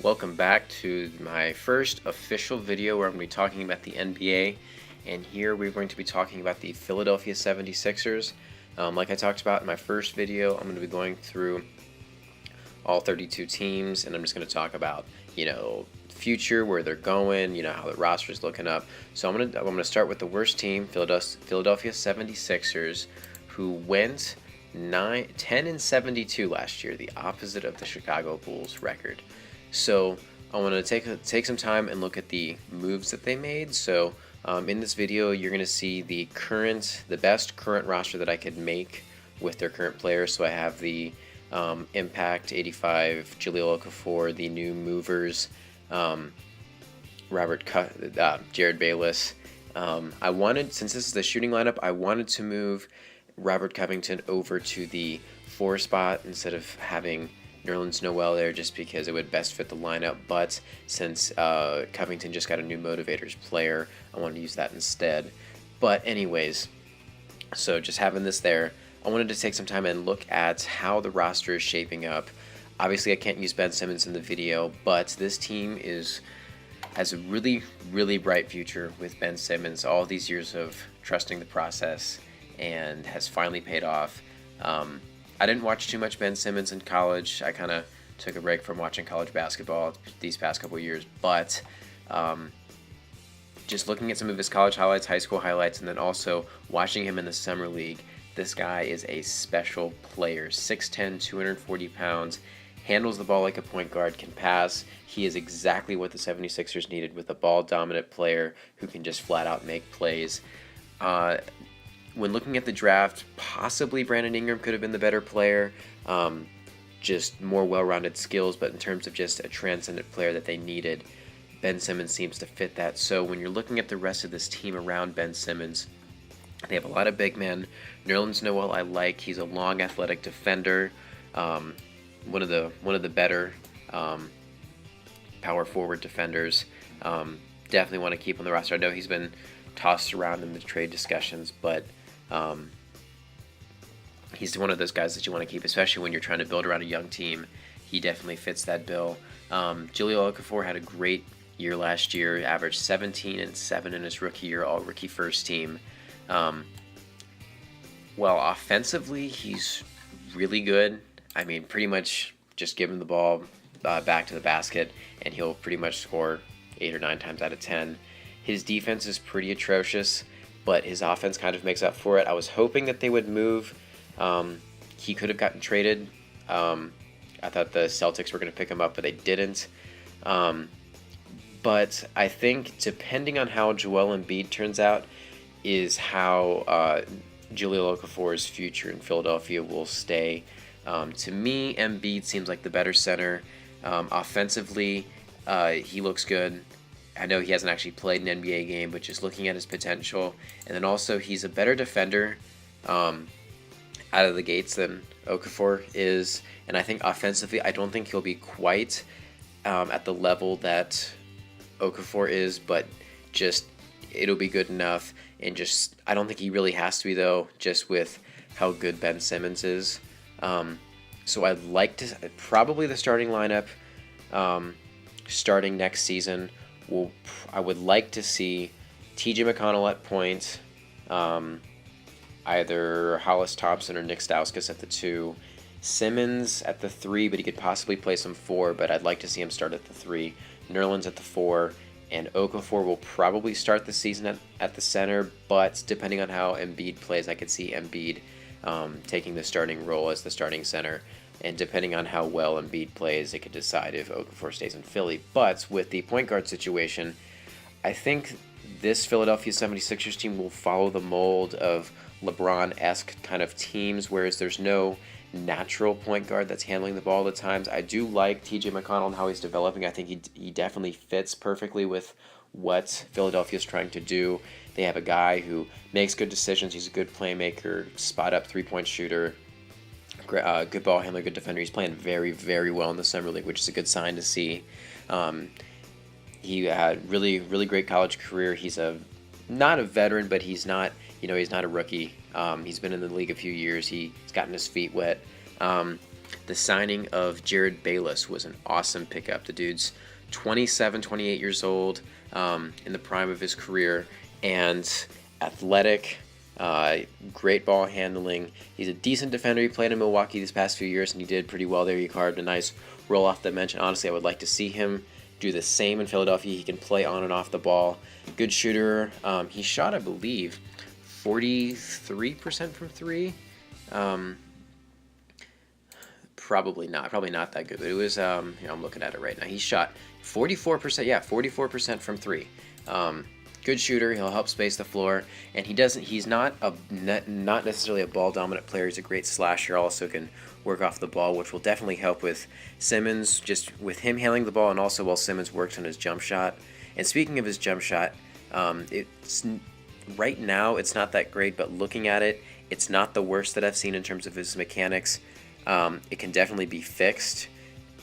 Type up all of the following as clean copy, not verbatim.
Welcome back to my first official video where I'm going to be talking about the NBA, and here we're going to be talking about the Philadelphia 76ers. Like I talked about in my first video, I'm going to be going through all 32 teams, and I'm just going to talk about, future, where they're going, how the roster is looking up. So I'm going to start with the worst team, Philadelphia 76ers, who went 10-72 last year, the opposite of the Chicago Bulls record. So I want to take some time and look at the moves that they made. So in this video, you're going to see the best current roster that I could make with their current players. So I have the Impact 85, Jahlil Okafor, the new movers, Jared Bayless. Since this is the shooting lineup, I wanted to move Robert Covington over to the 4 spot instead of having Nerlens Noel there, just because it would best fit the lineup. But since Covington just got a new motivators player, I wanted to use that instead. But anyways, so just having this there, I wanted to take some time and look at how the roster is shaping up. Obviously, I can't use Ben Simmons in the video, but this team has a really, really bright future with Ben Simmons. All these years of trusting the process and has finally paid off. I didn't watch too much Ben Simmons in college. I kind of took a break from watching college basketball these past couple years, but just looking at some of his college highlights, high school highlights, and then also watching him in the summer league, this guy is a special player. 6'10", 240 pounds, handles the ball like a point guard, can pass. He is exactly what the 76ers needed, with a ball-dominant player who can just flat out make plays. When looking at the draft, possibly Brandon Ingram could have been the better player, just more well-rounded skills, but in terms of just a transcendent player that they needed, Ben Simmons seems to fit that. So when you're looking at the rest of this team around Ben Simmons, they have a lot of big men. Nerlens Noel I like. He's a long, athletic defender, one of the better power forward defenders. Definitely want to keep on the roster. I know he's been tossed around in the trade discussions, but he's one of those guys that you want to keep, especially when you're trying to build around a young team. He definitely fits that bill. Jahlil Okafor had a great year last year, averaged 17 and 7 in his rookie year, all rookie first team. Offensively, he's really good. I mean, pretty much just give him the ball back to the basket, and he'll pretty much score 8 or 9 times out of 10. His defense is pretty atrocious, but his offense kind of makes up for it. I was hoping that they would move. He could have gotten traded. I thought the Celtics were going to pick him up, but they didn't. But I think depending on how Joel Embiid turns out is how Jahlil Okafor's future in Philadelphia will stay. To me, Embiid seems like the better center. Offensively, he looks good. I know he hasn't actually played an NBA game, but just looking at his potential. And then also, he's a better defender out of the gates than Okafor is. And I think offensively, I don't think he'll be quite at the level that Okafor is, but just it'll be good enough. And just, I don't think he really has to be, though, just with how good Ben Simmons is. So I'd like to, probably the starting lineup starting next season. I would like to see T.J. McConnell at point, either Hollis Thompson or Nick Stauskas at the 2, Simmons at the 3, but he could possibly play some 4, but I'd like to see him start at the 3, Nerlens at the 4, and Okafor will probably start the season at the center, but depending on how Embiid plays, I could see Embiid taking the starting role as the starting center. And depending on how well Embiid plays, it could decide if Okafor stays in Philly. But with the point guard situation, I think this Philadelphia 76ers team will follow the mold of LeBron-esque kind of teams, whereas there's no natural point guard that's handling the ball all the times. I do like T.J. McConnell and how he's developing. I think he definitely fits perfectly with what Philadelphia's trying to do. They have a guy who makes good decisions. He's a good playmaker, spot-up three-point shooter, good ball handler, good defender. He's playing very, very well in the summer league, which is a good sign to see. He had really, really great college career. He's not a veteran, but he's not a rookie. He's been in the league a few years. He's gotten his feet wet. the signing of Jared Bayless was an awesome pickup. The dude's 27, 28 years old, in the prime of his career, and athletic, great ball handling. He's a decent defender. He played in Milwaukee these past few years, and he did pretty well there. He carved a nice roll off the bench, and honestly, I would like to see him do the same in Philadelphia. He can play on and off the ball. Good shooter. He shot, I believe, 43% from three. Probably not that good, but it was, I'm looking at it right now. He shot 44%, 44% from three. Good shooter. He'll help space the floor, and he's not necessarily a ball dominant player. He's a great slasher. Also can work off the ball, which will definitely help with Simmons, just with him handling the ball, and also while Simmons works on his jump shot. And speaking of his jump shot, it's right now it's not that great, but looking at it, it's not the worst that I've seen in terms of his mechanics. It can definitely be fixed,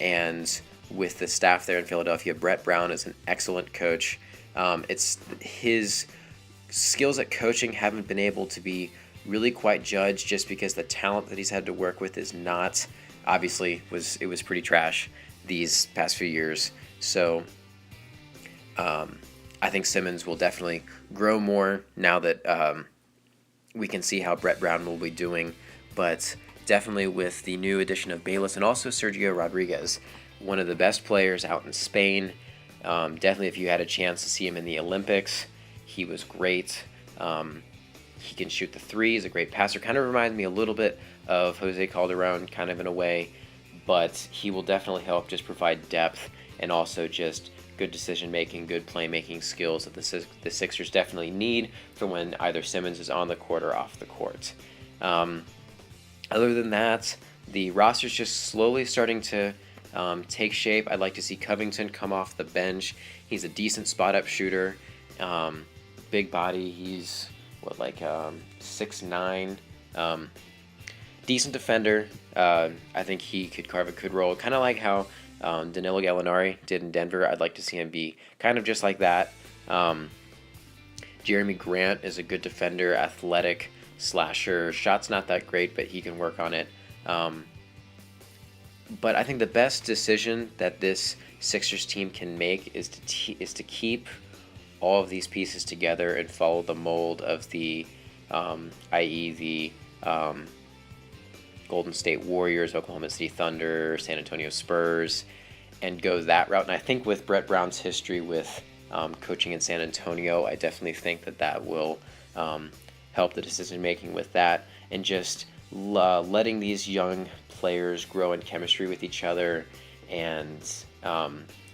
and with the staff there in Philadelphia, Brett Brown is an excellent coach. It's his skills at coaching haven't been able to be really quite judged, just because the talent that he's had to work with is not, obviously it was pretty trash these past few years. So I think Simmons will definitely grow more now that we can see how Brett Brown will be doing, but definitely with the new addition of Bayless and also Sergio Rodriguez, one of the best players out in Spain. Definitely if you had a chance to see him in the Olympics, he was great. He can shoot the three. He's a great passer. Kind of reminds me a little bit of Jose Calderon, kind of in a way, but he will definitely help just provide depth and also just good decision-making, good playmaking skills that the Sixers definitely need for when either Simmons is on the court or off the court. Other than that, the roster's just slowly starting to take shape. I'd like to see Covington come off the bench. He's a decent spot-up shooter. Big body. He's, 6'9". Decent defender. I think he could carve a good role. Kind of like how Danilo Gallinari did in Denver. I'd like to see him be kind of just like that. Jeremy Grant is a good defender, athletic, slasher. Shot's not that great, but he can work on it. But I think the best decision that this Sixers team can make is to keep all of these pieces together and follow the mold of the, i.e. the Golden State Warriors, Oklahoma City Thunder, San Antonio Spurs, and go that route. And I think with Brett Brown's history with coaching in San Antonio, I definitely think that will help the decision-making with that, and just letting these young players grow in chemistry with each other and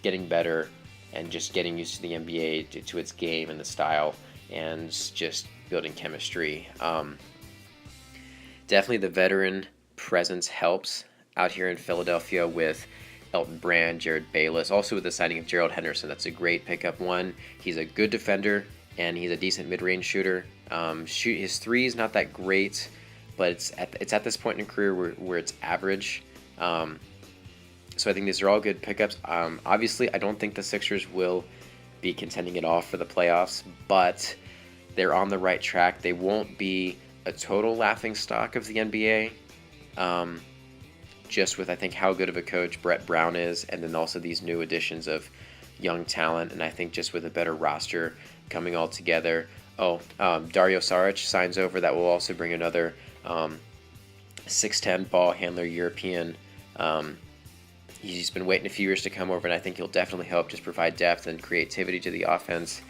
getting better and just getting used to the NBA, to its game and the style, and just building chemistry. Definitely the veteran presence helps out here in Philadelphia with Elton Brand, Jared Bayless, also with the signing of Gerald Henderson. That's a great pickup. One, he's a good defender, and he's a decent mid-range shooter. His three is not that great, but it's at this point in a career where it's average. So I think these are all good pickups. Obviously, I don't think the Sixers will be contending at all for the playoffs, but they're on the right track. They won't be a total laughingstock of the NBA, just with, I think, how good of a coach Brett Brown is, and then also these new additions of young talent, and I think just with a better roster coming all together. Dario Saric signs over. That will also bring another 6'10" ball handler, European. He's been waiting a few years to come over, and I think he'll definitely help just provide depth and creativity to the offense.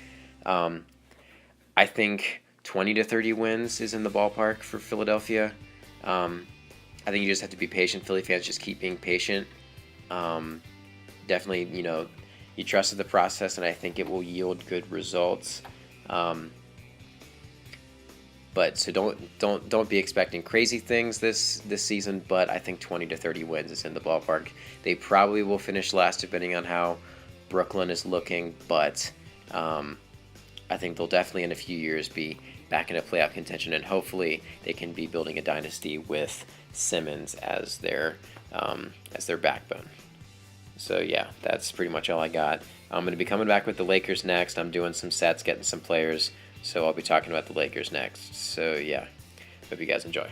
I think 20 to 30 wins is in the ballpark for Philadelphia. I think you just have to be patient. Philly fans, just keep being patient. Definitely, you trusted the process, and I think it will yield good results. So don't be expecting crazy things this season, but I think 20 to 30 wins is in the ballpark. They probably will finish last depending on how Brooklyn is looking, but I think they'll definitely in a few years be back in a playoff contention, and hopefully they can be building a dynasty with Simmons as their backbone. So yeah, that's pretty much all I got. I'm going to be coming back with the Lakers next. I'm doing some sets, getting some players, so I'll be talking about the Lakers next. So yeah, hope you guys enjoy.